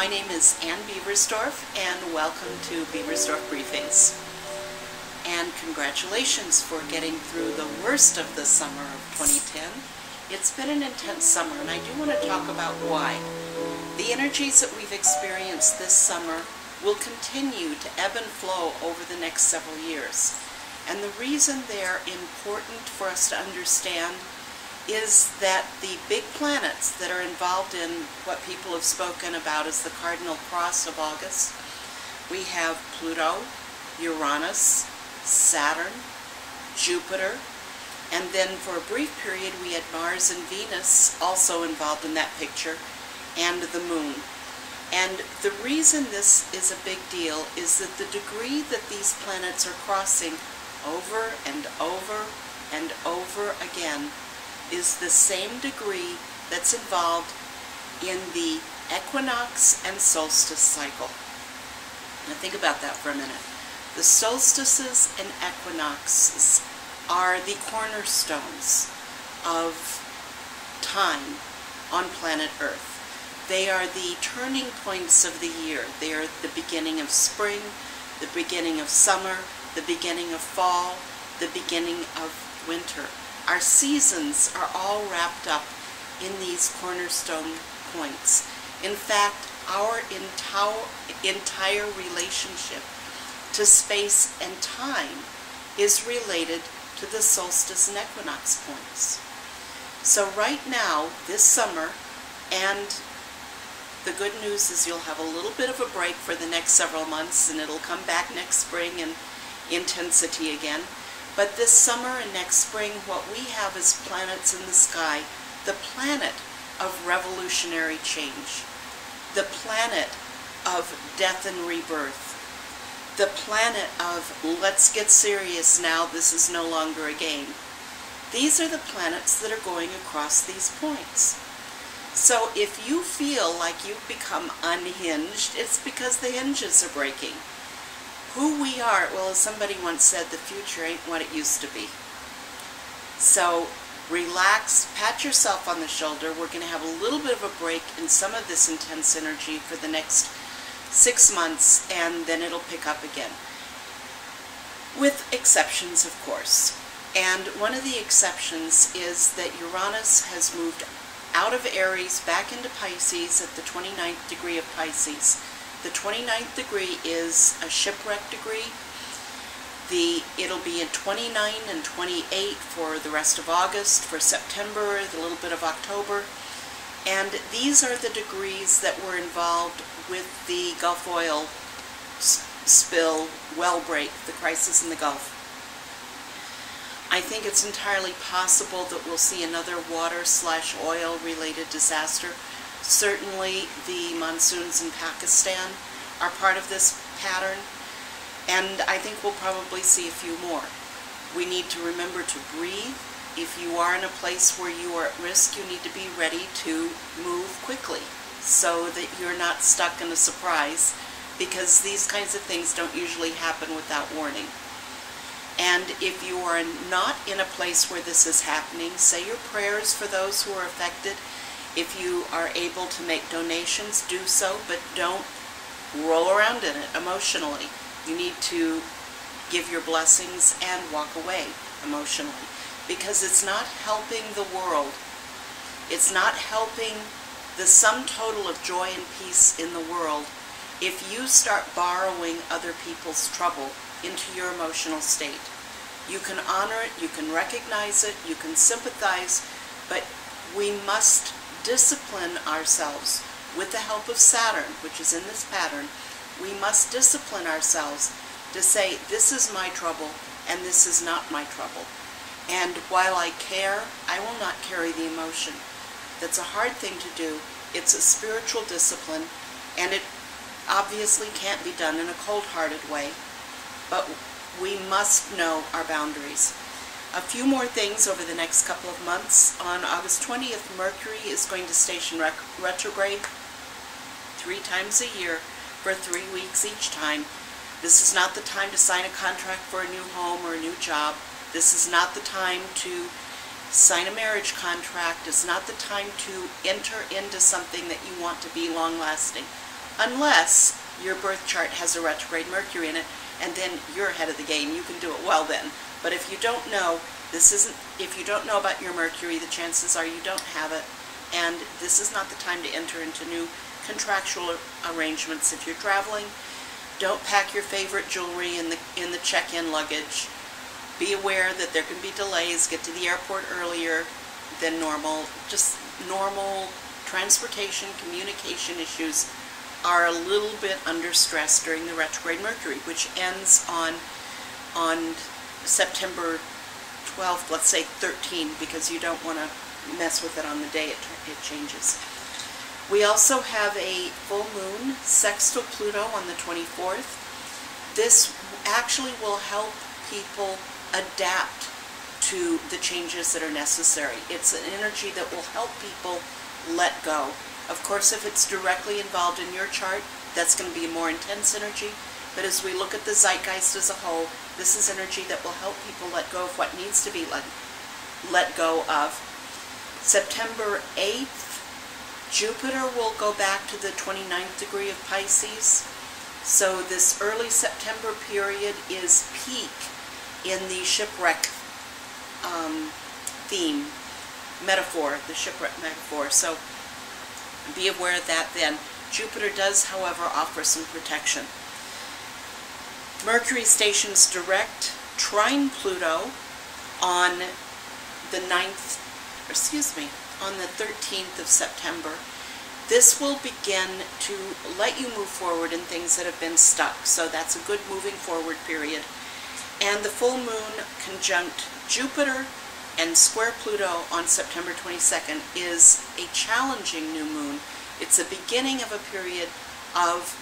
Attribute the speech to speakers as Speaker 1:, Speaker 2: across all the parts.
Speaker 1: My name is Ann Beversdorf, and welcome to Beversdorf Briefings. And congratulations for getting through the worst of the summer of 2010. It's been an intense summer, and I do want to talk about why. The energies that we've experienced this summer will continue to ebb and flow over the next several years. And the reason they're important for us to understand is that the big planets that are involved in what people have spoken about as the cardinal cross of August, we have Pluto, Uranus, Saturn, Jupiter, and then for a brief period we had Mars and Venus also involved in that picture, and the Moon. And the reason this is a big deal is that the degree that these planets are crossing over and over and over again is the same degree that's involved in the equinox and solstice cycle. Now think about that for a minute. The solstices and equinoxes are the cornerstones of time on planet Earth. They are the turning points of the year. They are the beginning of spring, the beginning of summer, the beginning of fall, the beginning of winter. Our seasons are all wrapped up in these cornerstone points. In fact, our entire relationship to space and time is related to the solstice and equinox points. So right now, this summer, and the good news is you'll have a little bit of a break for the next several months, and it'll come back next spring in intensity again. But this summer and next spring, what we have is planets in the sky, the planet of revolutionary change, the planet of death and rebirth, the planet of let's get serious now, this is no longer a game. These are the planets that are going across these points. So if you feel like you've become unhinged, it's because the hinges are breaking. Who we are, well, as somebody once said, the future ain't what it used to be. So relax, pat yourself on the shoulder. We're going to have a little bit of a break in some of this intense energy for the next 6 months, and then it'll pick up again. With exceptions, of course. And one of the exceptions is that Uranus has moved out of Aries back into Pisces at the 29th degree of Pisces. The 29th degree is a shipwreck degree. It'll be in 29 and 28 for the rest of August, for September, a little bit of October. And these are the degrees that were involved with the Gulf oil spill, well break, the crisis in the Gulf. I think it's entirely possible that we'll see another water/oil related disaster. Certainly the monsoons in Pakistan are part of this pattern, and I think we'll probably see a few more. We need to remember to breathe. If you are in a place where you are at risk, you need to be ready to move quickly so that you're not stuck in a surprise, because these kinds of things don't usually happen without warning. And if you are not in a place where this is happening, say your prayers for those who are affected. If you are able to make donations, do so, but don't roll around in it emotionally. You need to give your blessings and walk away emotionally, because it's not helping the world. It's not helping the sum total of joy and peace in the world if you start borrowing other people's trouble into your emotional state. You can honor it, you can recognize it, you can sympathize, but we must discipline ourselves with the help of Saturn, which is in this pattern. We must discipline ourselves to say, this is my trouble and this is not my trouble. And while I care, I will not carry the emotion. That's a hard thing to do. It's a spiritual discipline, and it obviously can't be done in a cold-hearted way, but we must know our boundaries. A few more things over the next couple of months. On August 20th, Mercury is going to station retrograde 3 times a year for 3 weeks each time. This is not the time to sign a contract for a new home or a new job. This is not the time to sign a marriage contract. It's not the time to enter into something that you want to be long-lasting. unless your birth chart has a retrograde Mercury in it, and then you're ahead of the game. You can do it well then. But if you don't know, if you don't know about your Mercury, the chances are you don't have it, and this is not the time to enter into new contractual arrangements. If you're traveling, don't pack your favorite jewelry in the check-in luggage. Be aware that there can be delays. Get to the airport earlier than normal. Just normal transportation, communication issues are a little bit under stress during the retrograde Mercury, which ends on September 12th, let's say 13, because you don't want to mess with it on the day it changes. We also have a full moon sextile Pluto on the 24th. This actually will help people adapt to the changes that are necessary. It's an energy that will help people let go. Of course, if it's directly involved in your chart, that's going to be a more intense energy. But as we look at the zeitgeist as a whole, this is energy that will help people let go of what needs to be let go of. September 8th, Jupiter will go back to the 29th degree of Pisces. So this early September period is peak in the shipwreck theme, metaphor, the shipwreck metaphor. So be aware of that then. Jupiter does, however, offer some protection. Mercury stations direct trine Pluto on the 13th of September. This will begin to let you move forward in things that have been stuck. So that's a good moving forward period. And the full moon conjunct Jupiter and square Pluto on September 22nd is a challenging new moon. It's a beginning of a period of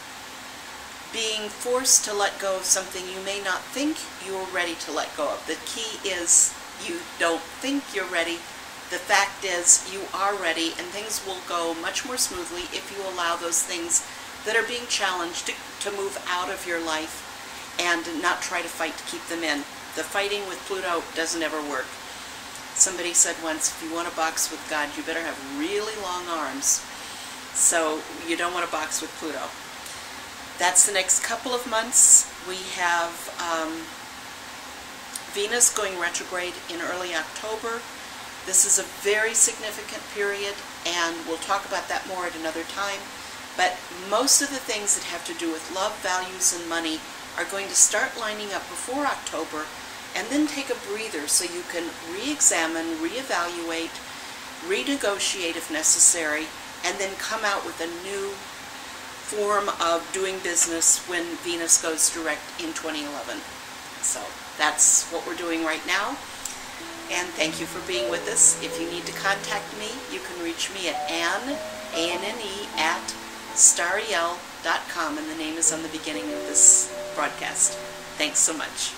Speaker 1: being forced to let go of something you may not think you're ready to let go of. The key is you don't think you're ready. The fact is you are ready, and things will go much more smoothly if you allow those things that are being challenged to move out of your life and not try to fight to keep them in. The fighting with Pluto doesn't ever work. Somebody said once, if you want to box with God, you better have really long arms. So you don't want to box with Pluto. That's the next couple of months. We have Venus going retrograde in early October. This is a very significant period, and we'll talk about that more at another time. But most of the things that have to do with love, values, and money are going to start lining up before October, and then take a breather so you can re-examine, re-evaluate, renegotiate if necessary, and then come out with a new form of doing business when Venus goes direct in 2011. So that's what we're doing right now. And thank you for being with us. If you need to contact me, you can reach me at Anne, A-N-N-E, at stariel.com, and the name is on the beginning of this broadcast. Thanks so much.